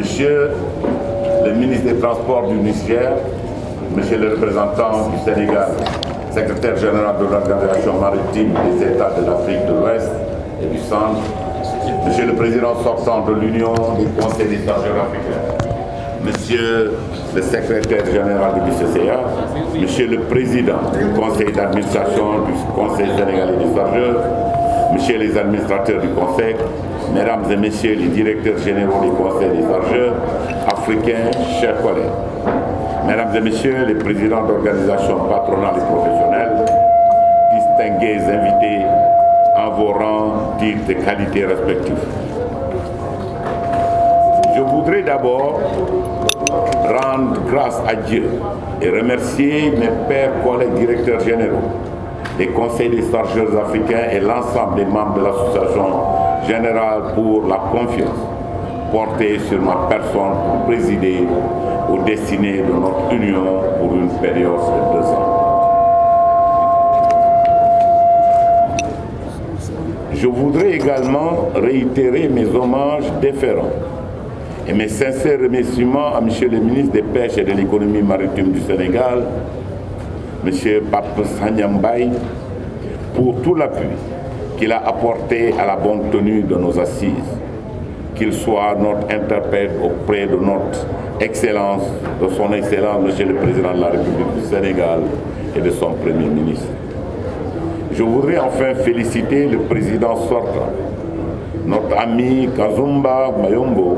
Monsieur le ministre des Transports du Niger, Monsieur le représentant du Sénégal, secrétaire général de l'Organisation maritime des États de l'Afrique de l'Ouest et du Centre, Monsieur le président sortant de l'Union des conseils des chargeurs africains, Monsieur le secrétaire général du BCCA, Monsieur le président du conseil d'administration du Conseil sénégalais des chargeurs, Monsieur les administrateurs du conseil, Mesdames et Messieurs les directeurs généraux des conseils des chargeurs africains, chers collègues, Mesdames et Messieurs les présidents d'organisations patronales et professionnelles, distingués invités en vos rangs, titres et qualités respectifs. Je voudrais d'abord rendre grâce à Dieu et remercier mes pères, collègues, directeurs généraux des conseils des chargeurs africains et l'ensemble des membres de l'association générale pour la confiance portée sur ma personne pour présider aux destinées de notre union pour une période de 2 ans. Je voudrais également réitérer mes hommages déférents et mes sincères remerciements à M. le ministre des Pêches et de l'économie maritime du Sénégal, M. Pape Sagna Mbaye, pour tout l'appui qu'il a apporté à la bonne tenue de nos assises, qu'il soit notre interprète auprès de notre Excellence, de son Excellence, M. le Président de la République du Sénégal et de son Premier ministre. Je voudrais enfin féliciter le président sortant, notre ami Kazumba Mayombo,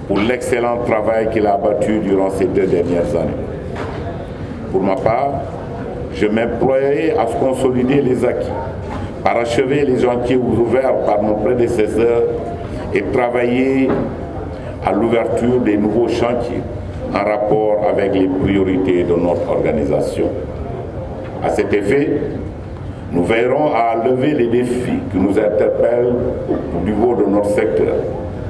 pour l'excellent travail qu'il a abattu durant ces 2 dernières années. Pour ma part, je m'emploierai à consolider les acquis, parachever les chantiers ouverts par mon prédécesseur et travailler à l'ouverture des nouveaux chantiers en rapport avec les priorités de notre organisation. À cet effet, nous veillerons à lever les défis qui nous interpellent au niveau de notre secteur,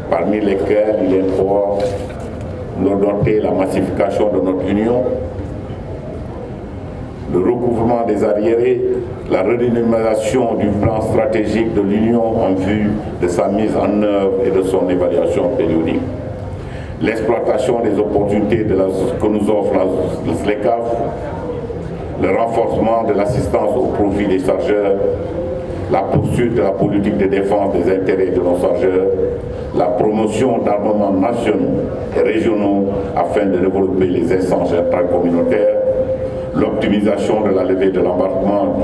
parmi lesquels il est fort de noter la massification de notre union, le recouvrement des arriérés, la redynamisation du plan stratégique de l'Union en vue de sa mise en œuvre et de son évaluation périodique, l'exploitation des opportunités que nous offre le SLECAF, le renforcement de l'assistance au profit des chargeurs, la poursuite de la politique de défense des intérêts de nos chargeurs, la promotion d'armements nationaux et régionaux afin de développer les échanges intracommunautaires, l'optimisation de la levée de l'embarquement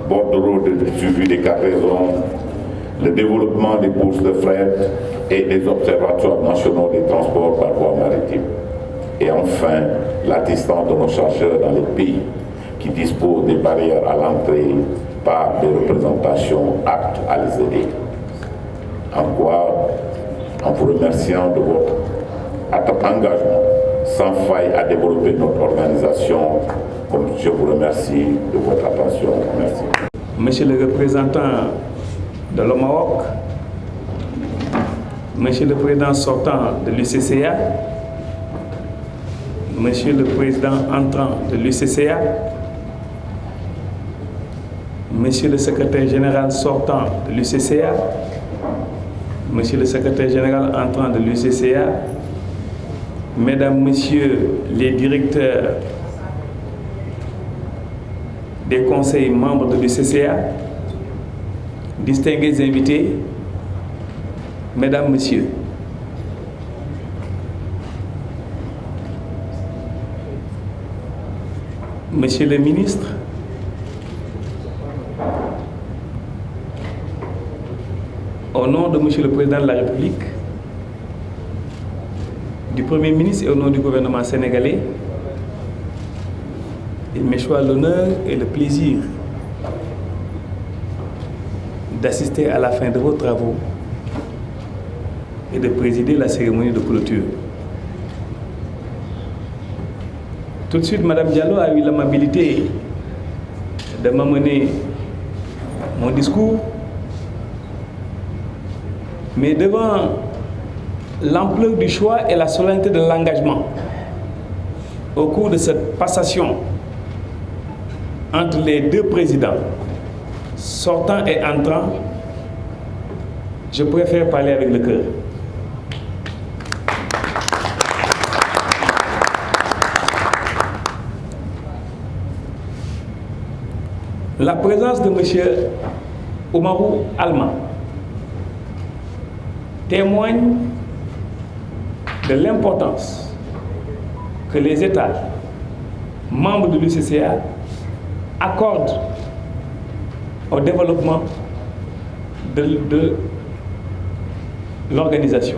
bordereau de suivi des cargaisons, le développement des bourses de fret et des observatoires nationaux des transports par voie maritime. Et enfin, l'assistance de nos chargeurs dans les pays qui disposent des barrières à l'entrée par des représentations aptes à les aider. En quoi, en vous remerciant de votre engagement sans faille à développer notre organisation, comme je vous remercie de votre attention. Merci. Monsieur le représentant de l'OMAOC, Monsieur le président sortant de l'UCCA, Monsieur le président entrant de l'UCCA, Monsieur le secrétaire général sortant de l'UCCA, Monsieur le secrétaire général entrant de l'UCCA, Mesdames, Messieurs les directeurs des conseils membres de l'UCCA, distingués invités, Mesdames, Messieurs, Monsieur le ministre, au nom de Monsieur le Président de la République, du Premier ministre et au nom du gouvernement sénégalais, il me choisit l'honneur et le plaisir d'assister à la fin de vos travaux et de présider la cérémonie de clôture. Tout de suite, Madame Diallo a eu l'amabilité de m'amener mon discours, mais devant l'ampleur du choix et la solennité de l'engagement au cours de cette passation entre les 2 présidents, sortant et entrant, je préfère parler avec le cœur. La présence de M. Oumarou Alma témoigne de l'importance que les États membres de l'UCCA accordent au développement de l'organisation.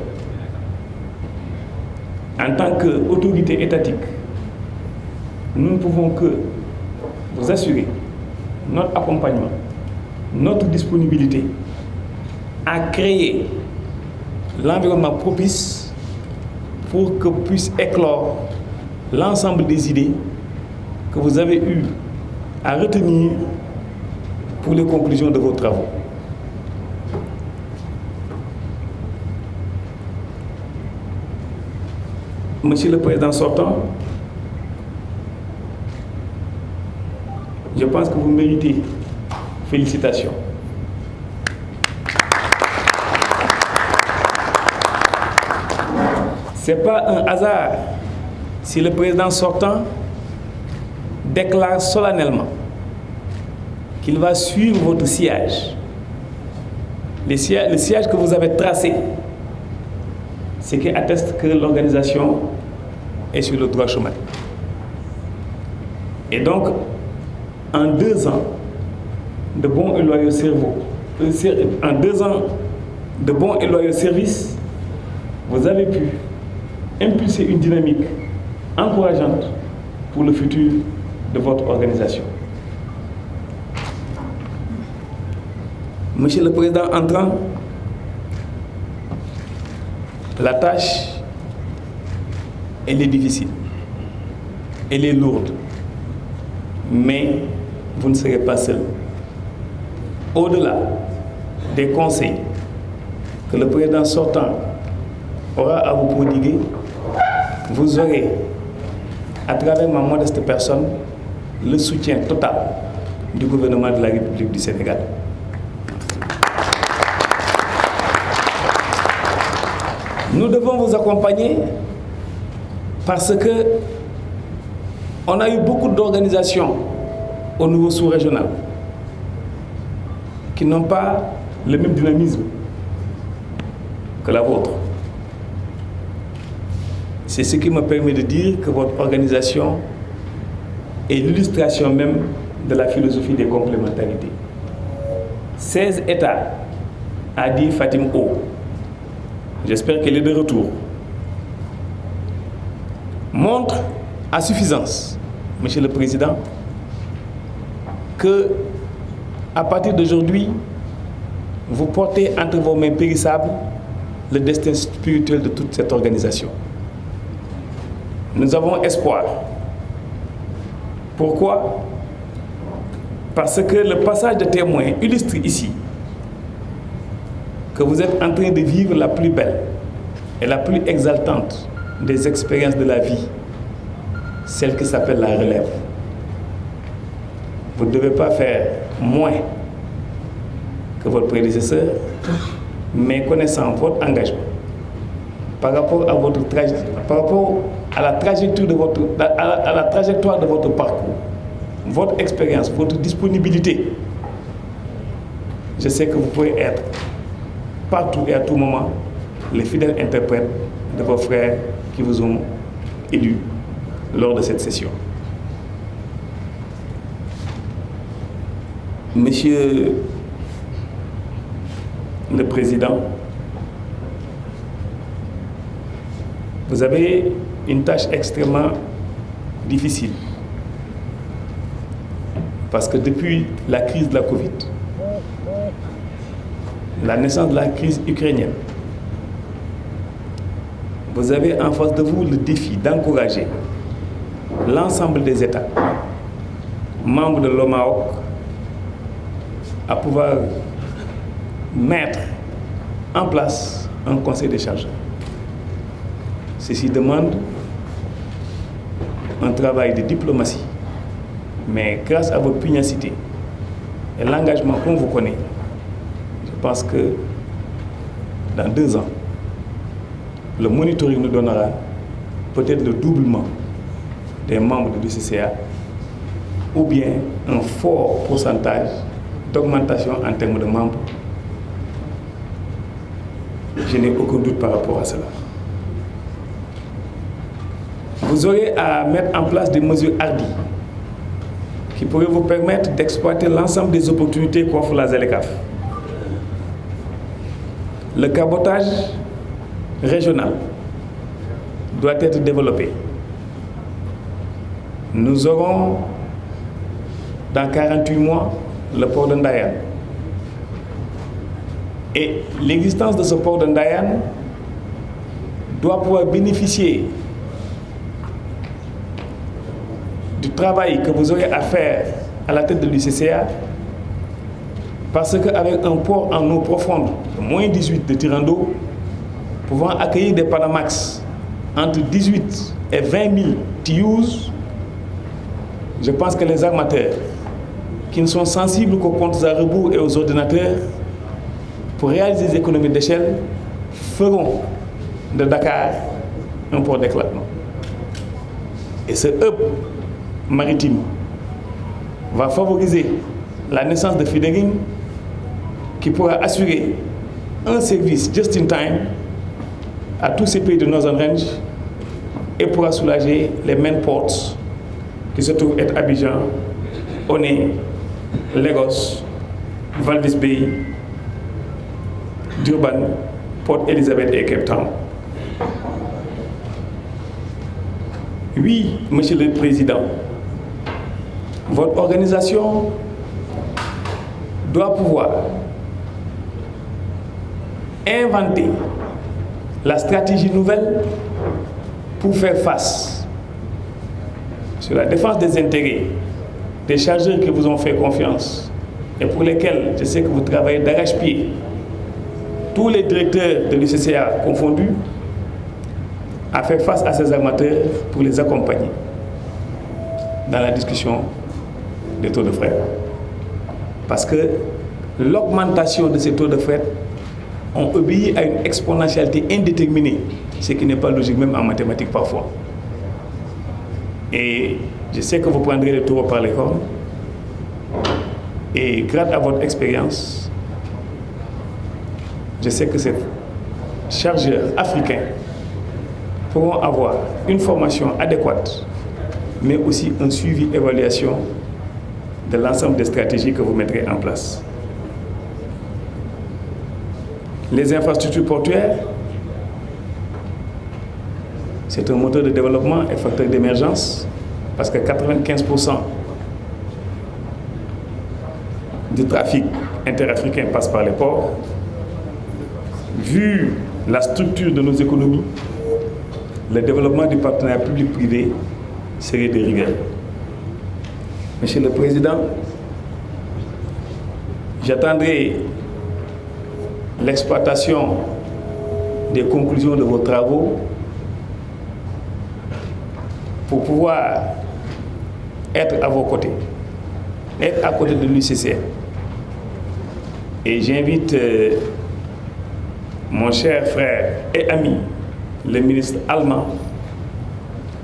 En tant qu'autorité étatique, nous ne pouvons que vous assurer notre accompagnement, notre disponibilité à créer l'environnement propice pour que puisse éclore l'ensemble des idées que vous avez eu à retenir pour les conclusions de vos travaux. Monsieur le Président sortant, je pense que vous méritez félicitations. Ce n'est pas un hasard si le Président sortant déclare solennellement qu'il va suivre votre sillage. Le sillage que vous avez tracé, ce qui atteste que l'organisation est sur le droit chemin. Et donc, en 2 ans de bons et loyaux services, vous avez pu impulser une dynamique encourageante pour le futur de votre organisation. Monsieur le Président entrant, la tâche, elle est difficile, elle est lourde, mais vous ne serez pas seul. Au-delà des conseils que le Président sortant aura à vous prodiguer, vous aurez, à travers ma modeste personne, le soutien total du gouvernement de la République du Sénégal. Nous devons vous accompagner parce que on a eu beaucoup d'organisations au niveau sous-régional qui n'ont pas le même dynamisme que la vôtre. C'est ce qui me permet de dire que votre organisation est l'illustration même de la philosophie des complémentarités. 16 États, a dit Fatim O. J'espère qu'elle est de retour. Montre à suffisance, Monsieur le Président, que à partir d'aujourd'hui, vous portez entre vos mains périssables le destin spirituel de toute cette organisation. Nous avons espoir. Pourquoi? Parce que le passage de témoin illustre ici que vous êtes en train de vivre la plus belle et la plus exaltante des expériences de la vie, celle qui s'appelle la relève. Vous ne devez pas faire moins que votre prédécesseur, mais connaissant votre engagement par rapport à votre à la trajectoire de votre parcours, votre expérience, votre disponibilité, je sais que vous pouvez être partout et à tout moment les fidèles interprètes de vos frères qui vous ont élus lors de cette session. Monsieur le Président, vous avez une tâche extrêmement difficile parce que depuis la crise de la Covid, la naissance de la crise ukrainienne, vous avez en face de vous le défi d'encourager l'ensemble des États membres de l'OMAOC à pouvoir mettre en place un conseil des chargeurs. Ceci demande un travail de diplomatie, mais grâce à votre pugnacité et l'engagement qu'on vous connaît, je pense que dans 2 ans, le monitoring nous donnera peut-être le doublement des membres de l'UCCA ou bien un fort pourcentage d'augmentation en termes de membres. Je n'ai aucun doute par rapport à cela. Vous aurez à mettre en place des mesures hardies qui pourraient vous permettre d'exploiter l'ensemble des opportunités qu'offre la ZLECAf. Le cabotage régional doit être développé. Nous aurons dans 48 mois le port de Ndayane. Et l'existence de ce port de Ndayane doit pouvoir bénéficier du travail que vous aurez à faire à la tête de l'UCCA, parce qu'avec un port en eau profonde, moins 18 de tirant d'eau, pouvant accueillir des Panamax entre 18 et 20 000 TEUs, je pense que les armateurs qui ne sont sensibles qu'aux comptes à rebours et aux ordinateurs, pour réaliser des économies d'échelle, feront de Dakar un port d'éclatement. Et ce hub maritime va favoriser la naissance de feedering qui pourra assurer un service just in time à tous ces pays de Northern Range et pourra soulager les main ports qui se trouvent être Abidjan, Oné, Lagos, Walvis Bay, Durban, Port Elizabeth et Cape Town. Oui, Monsieur le Président, votre organisation doit pouvoir inventer la stratégie nouvelle pour faire face sur la défense des intérêts des chargeurs qui vous ont fait confiance et pour lesquels je sais que vous travaillez d'arrache-pied, tous les directeurs de l'UCCA confondus, à faire face à ces armateurs pour les accompagner dans la discussion des taux de fret. Parce que l'augmentation de ces taux de fret ont obéi à une exponentialité indéterminée, ce qui n'est pas logique même en mathématiques parfois. Et je sais que vous prendrez le taureau par les cornes. Et grâce à votre expérience, je sais que ces chargeurs africains pourront avoir une formation adéquate, mais aussi un suivi, évaluation de l'ensemble des stratégies que vous mettrez en place. Les infrastructures portuaires, c'est un moteur de développement et facteur d'émergence, parce que 95% du trafic interafricain passe par les ports. Vu la structure de nos économies, le développement du partenariat public-privé serait de rigueur. Monsieur le Président, j'attendrai l'exploitation des conclusions de vos travaux pour pouvoir être à vos côtés, être à côté de l'UCCA. Et j'invite mon cher frère et ami, le ministre allemand,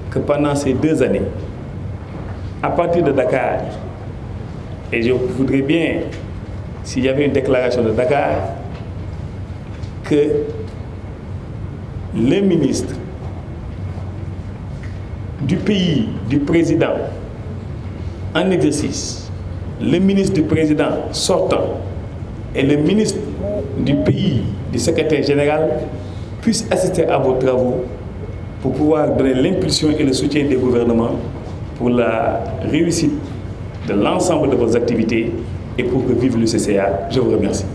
que pendant ces 2 années, à partir de Dakar, et je voudrais bien, s'il y avait une déclaration de Dakar, que le ministre du pays du président en exercice, le ministre du président sortant et le ministre du pays du secrétaire général puissent assister à vos travaux pour pouvoir donner l'impulsion et le soutien des gouvernements pour la réussite de l'ensemble de vos activités et pour que vive l'UCCA. Je vous remercie.